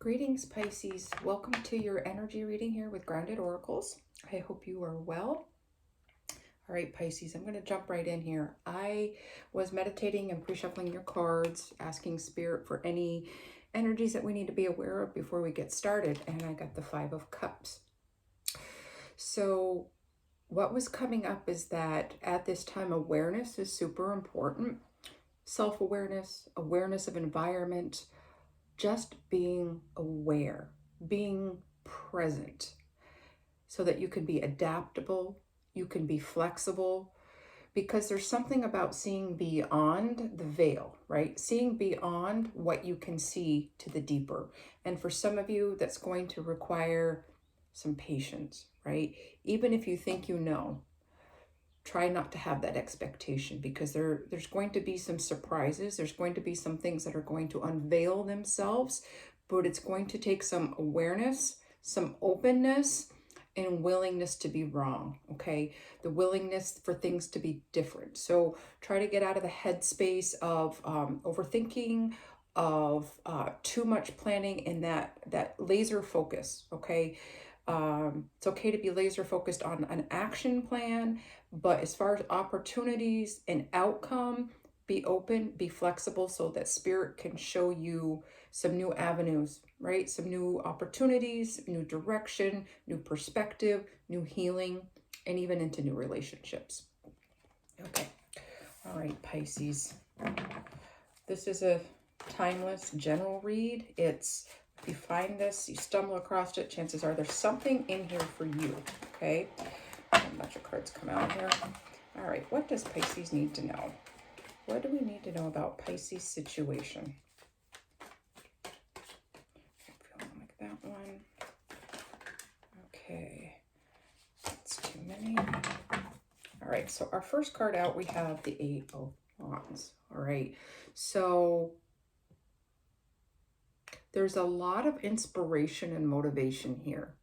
Greetings, Pisces. Welcome to your energy reading here with Grounded Oracles. I hope you are well. All right, Pisces, I'm going to jump right in here. I was meditating and pre-shuffling your cards, asking Spirit for any energies that we need to be aware of before we get started, and I got the Five of Cups. So what was coming up is that at this time, awareness is super important. Self-awareness, awareness of environment, just being aware, being present so that you can be adaptable, you can be flexible, because there's something about seeing beyond the veil, right? Seeing beyond what you can see to the deeper. And for some of you, that's going to require some patience, right? Even if you think you know, try not to have that expectation, because there's going to be some surprises. There's going to be some things that are going to unveil themselves, but it's going to take some awareness, some openness, and willingness to be wrong, okay? The willingness for things to be different. So try to get out of the headspace of overthinking, of too much planning, and that laser focus, okay? It's okay to be laser focused on an action plan, but as far as opportunities and outcome, be open, be flexible so that Spirit can show you some new avenues, right? Some new opportunities, new direction, new perspective, new healing, and even into new relationships. Okay. All right, Pisces. This is a timeless general read. It's, if you find this, you stumble across it, chances are there's something in here for you, okay? A bunch of cards come out here. All right, what does Pisces need to know? What do we need to know about Pisces' situation? I don't like that one. Okay, that's too many. All right, so our first card out, we have the Eight of Wands. All right, so there's a lot of inspiration and motivation here.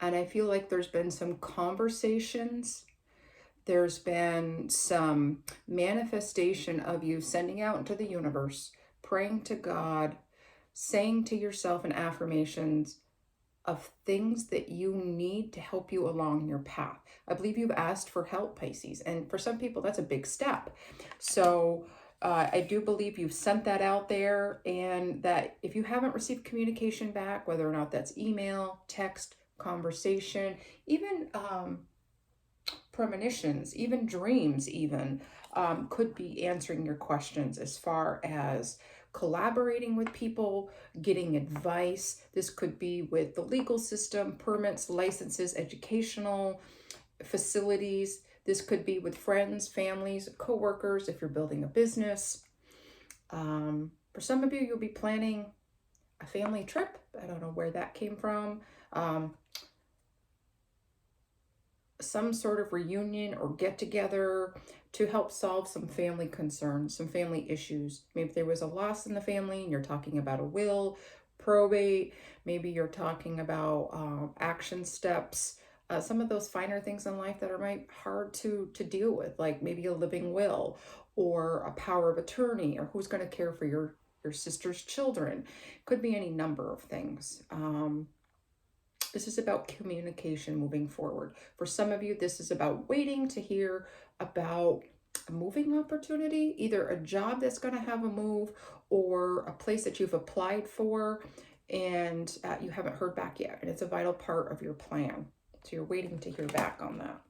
And I feel like there's been some conversations. There's been some manifestation of you sending out into the universe, praying to God, saying to yourself in affirmations of things that you need to help you along your path. I believe you've asked for help, Pisces. And for some people, that's a big step. So I do believe you've sent that out there, and that if you haven't received communication back, whether or not that's email, text, conversation, even premonitions, even dreams, even could be answering your questions as far as collaborating with people, getting advice. This could be with the legal system, permits, licenses, educational facilities. This could be with friends, families, coworkers, if you're building a business. For some of you, you'll be planning a family trip. I don't know where that came from. Some sort of reunion or get together to help solve some family concerns, some family issues. Maybe there was a loss in the family and you're talking about a will, probate. Maybe you're talking about action steps. Some of those finer things in life that are hard to deal with, like maybe a living will or a power of attorney, or who's going to care for your sister's children. Could be any number of things. This is about communication moving forward. For some of you, this is about waiting to hear about a moving opportunity, either a job that's going to have a move or a place that you've applied for and you haven't heard back yet. And it's a vital part of your plan. So you're waiting to hear back on that.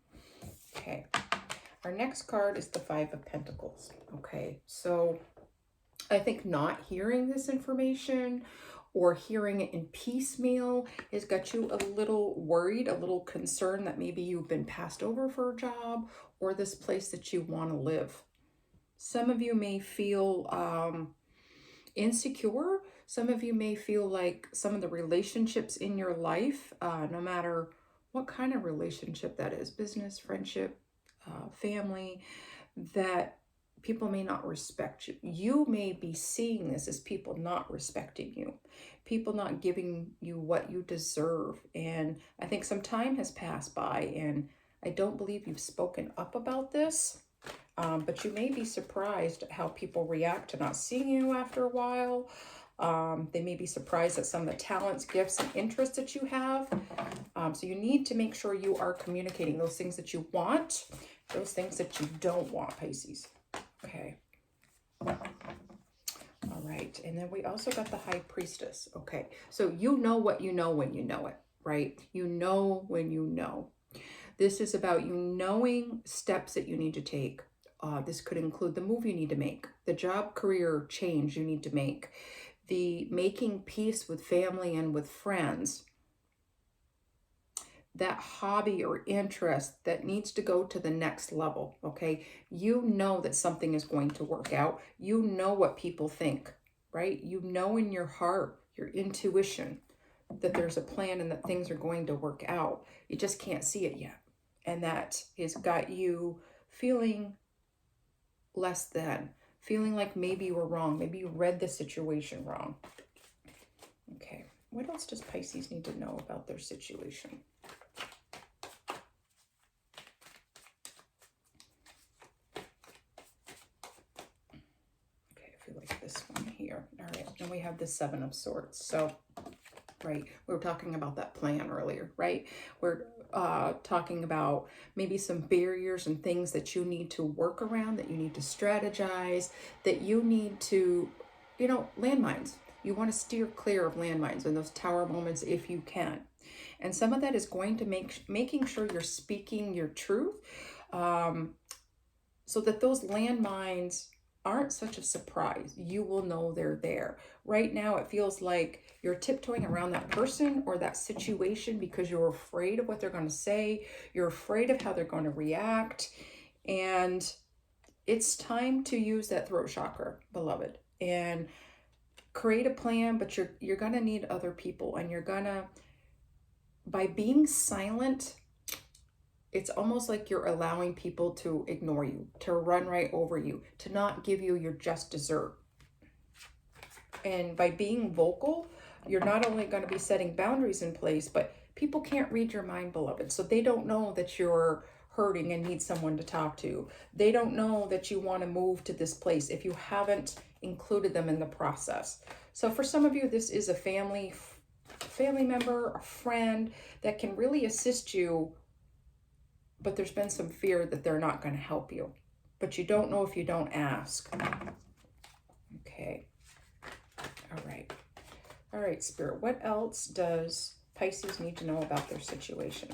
Okay. Our next card is the Five of Pentacles. Okay. So I think not hearing this information or hearing it in piecemeal has got you a little worried, a little concerned that maybe you've been passed over for a job or this place that you want to live. Some of you may feel insecure. Some of you may feel like some of the relationships in your life, no matter what kind of relationship that is, business, friendship, family, that people may not respect you. You may be seeing this as people not respecting you, people not giving you what you deserve. And I think some time has passed by, and I don't believe you've spoken up about this, but you may be surprised at how people react to not seeing you after a while. They may be surprised at some of the talents, gifts, and interests that you have. So you need to make sure you are communicating those things that you want, those things that you don't want, Pisces. Okay. All right. And then we also got the High Priestess. Okay. So you know what you know when you know it, right? You know when you know. This is about you knowing steps that you need to take. This could include the move you need to make, the job career change you need to make, the making peace with family and with friends, that hobby or interest that needs to go to the next level, okay? You know that something is going to work out. You know what people think, right? You know in your heart, your intuition, that there's a plan and that things are going to work out. You just can't see it yet. And that has got you feeling less than, feeling like maybe you were wrong. Maybe you read the situation wrong. Okay, what else does Pisces need to know about their situation? Okay, I feel like this one here. All right, and we have the Seven of Swords. So, right, we were talking about that plan earlier, right? We're talking about maybe some barriers and things that you need to work around, that you need to strategize, that you need to, you know, landmines. You want to steer clear of landmines in those tower moments if you can. And some of that is going to making sure you're speaking your truth, so that those landmines aren't such a surprise. You will know they're there. Right now, it feels like you're tiptoeing around that person or that situation because you're afraid of what they're going to say. You're afraid of how they're going to react. And it's time to use that throat chakra, beloved, and create a plan, but you're going to need other people, and you're going to, by being silent, it's almost like you're allowing people to ignore you, to run right over you, to not give you your just dessert. And by being vocal, you're not only going to be setting boundaries in place, but people can't read your mind, beloved. So they don't know that you're hurting and need someone to talk to. They don't know that you want to move to this place if you haven't included them in the process. So for some of you, this is a family member, a friend that can really assist you, but there's been some fear that they're not going to help you. But you don't know if you don't ask. Okay. All right. All right, Spirit. What else does Pisces need to know about their situation?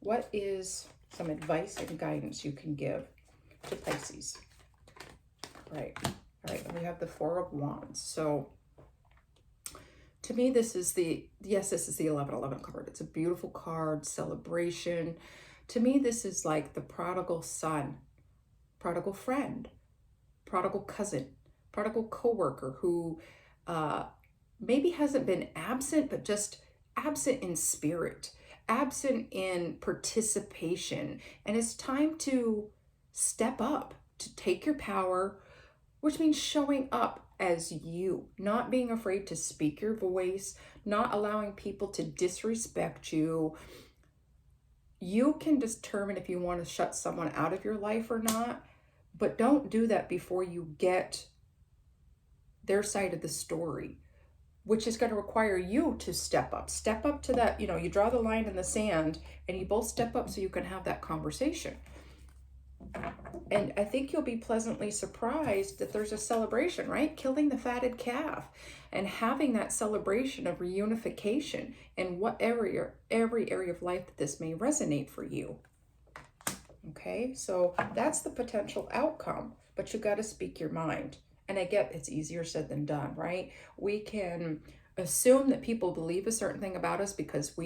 What is some advice and guidance you can give to Pisces? All right. All right. And we have the Four of Wands. So to me, this is the 1111 card. It's a beautiful card, celebration. To me, this is like the prodigal son, prodigal friend, prodigal cousin, prodigal coworker who maybe hasn't been absent, but just absent in spirit, absent in participation. And it's time to step up, to take your power, which means showing up as you, not being afraid to speak your voice, not allowing people to disrespect you. You can determine if you want to shut someone out of your life or not, but don't do that before you get their side of the story, which is going to require you to step up to that, you draw the line in the sand and you both step up so you can have that conversation. And I think you'll be pleasantly surprised that there's a celebration, right? Killing the fatted calf and having that celebration of reunification in every area of life that this may resonate for you. Okay, so that's the potential outcome, but you got to speak your mind. And I get it's easier said than done, right? We can assume that people believe a certain thing about us because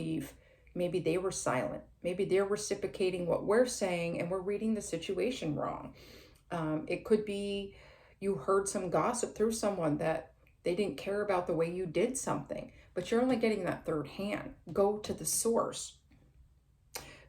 maybe they were silent. Maybe they're reciprocating what we're saying and we're reading the situation wrong. It could be you heard some gossip through someone that they didn't care about the way you did something, but you're only getting that third hand. Go to the source.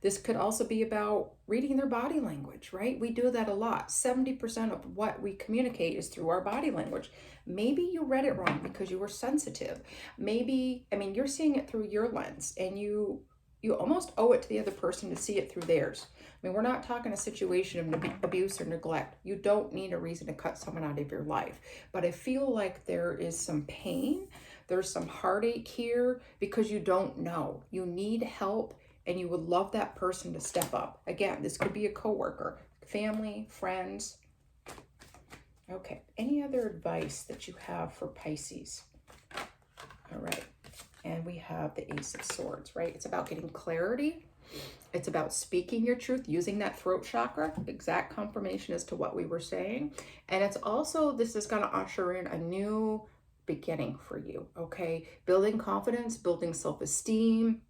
This could also be about reading their body language, right? We do that a lot. 70% of what we communicate is through our body language. Maybe you read it wrong because you were sensitive. Maybe, you're seeing it through your lens and you You almost owe it to the other person to see it through theirs. I mean, we're not talking a situation of abuse or neglect. You don't need a reason to cut someone out of your life. But I feel like there is some pain, there's some heartache here because you don't know. You need help and you would love that person to step up. Again, this could be a coworker, family, friends. Okay, any other advice that you have for Pisces? All right, and we have the Ace of Swords, right? It's about getting clarity. It's about speaking your truth, using that throat chakra, exact confirmation as to what we were saying. And it's also, this is going to usher in a new beginning for you, okay? Building confidence, building self-esteem.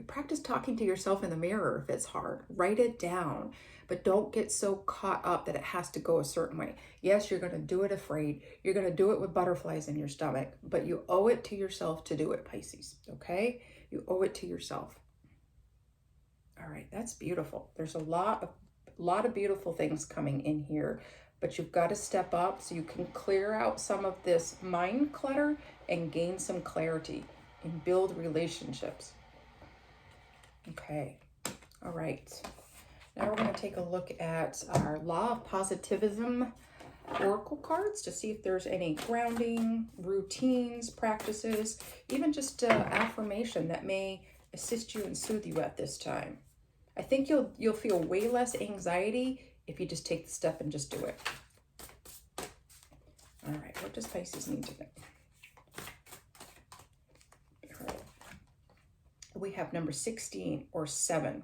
Practice talking to yourself in the mirror if it's hard. Write it down, but don't get so caught up that it has to go a certain way. Yes, you're going to do it afraid. You're going to do it with butterflies in your stomach, but you owe it to yourself to do it, Pisces, okay? You owe it to yourself. All right, that's beautiful. There's a lot of beautiful things coming in here, but you've got to step up so you can clear out some of this mind clutter and gain some clarity and build relationships. Okay, all right. Now we're going to take a look at our Law of Positivism oracle cards to see if there's any grounding, routines, practices, even just affirmation that may assist you and soothe you at this time. I think you'll feel way less anxiety if you just take the step and just do it. All right, what does Pisces need today? All right. We have number 16 or 7.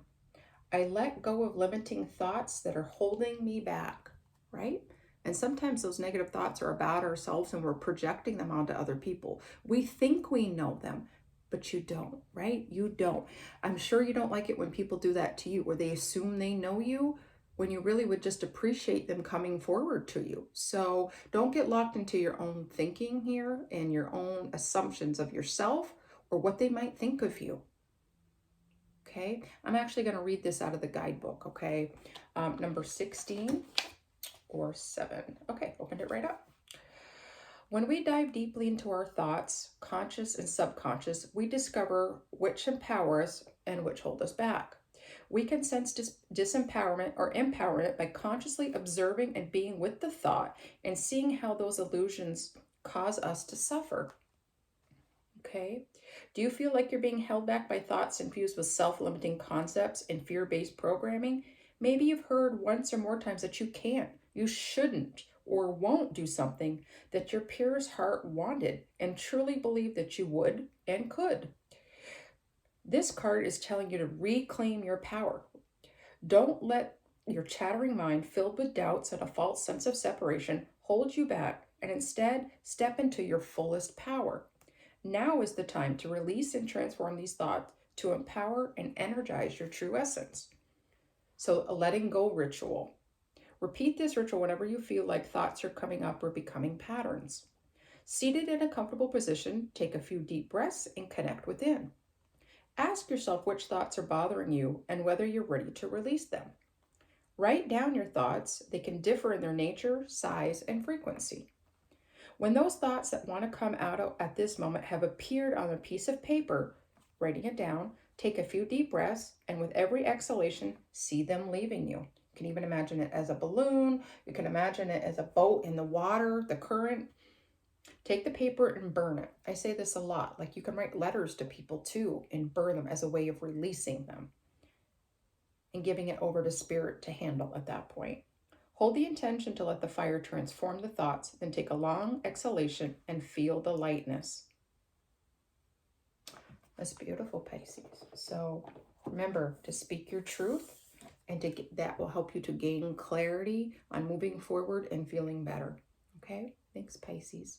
I let go of limiting thoughts that are holding me back, right? And sometimes those negative thoughts are about ourselves and we're projecting them onto other people. We think we know them, but you don't, right? You don't. I'm sure you don't like it when people do that to you, where they assume they know you when you really would just appreciate them coming forward to you. So don't get locked into your own thinking here and your own assumptions of yourself or what they might think of you. Okay, I'm actually going to read this out of the guidebook, okay? Number 16 or 7. Okay, opened it right up. When we dive deeply into our thoughts, conscious and subconscious, we discover which empower us and which hold us back. We can sense disempowerment or empowerment by consciously observing and being with the thought and seeing how those illusions cause us to suffer. Okay. Do you feel like you're being held back by thoughts infused with self-limiting concepts and fear-based programming? Maybe you've heard once or more times that you can't, you shouldn't, or won't do something that your purest heart wanted and truly believed that you would and could. This card is telling you to reclaim your power. Don't let your chattering mind filled with doubts and a false sense of separation hold you back, and instead step into your fullest power. Now is the time to release and transform these thoughts to empower and energize your true essence. So a letting go ritual. Repeat this ritual whenever you feel like thoughts are coming up or becoming patterns. Seated in a comfortable position, take a few deep breaths and connect within. Ask yourself which thoughts are bothering you and whether you're ready to release them. Write down your thoughts. They can differ in their nature, size, and frequency. When those thoughts that want to come out at this moment have appeared on a piece of paper, writing it down, take a few deep breaths, and with every exhalation, see them leaving you. You can even imagine it as a balloon. You can imagine it as a boat in the water, the current. Take the paper and burn it. I say this a lot. Like, you can write letters to people too and burn them as a way of releasing them and giving it over to spirit to handle at that point. Hold the intention to let the fire transform the thoughts, then take a long exhalation and feel the lightness. That's beautiful, Pisces. So remember to speak your truth, and that will help you to gain clarity on moving forward and feeling better. Okay? Thanks, Pisces.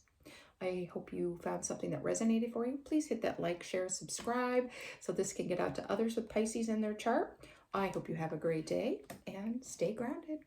I hope you found something that resonated for you. Please hit that like, share, subscribe so this can get out to others with Pisces in their chart. I hope you have a great day and stay grounded.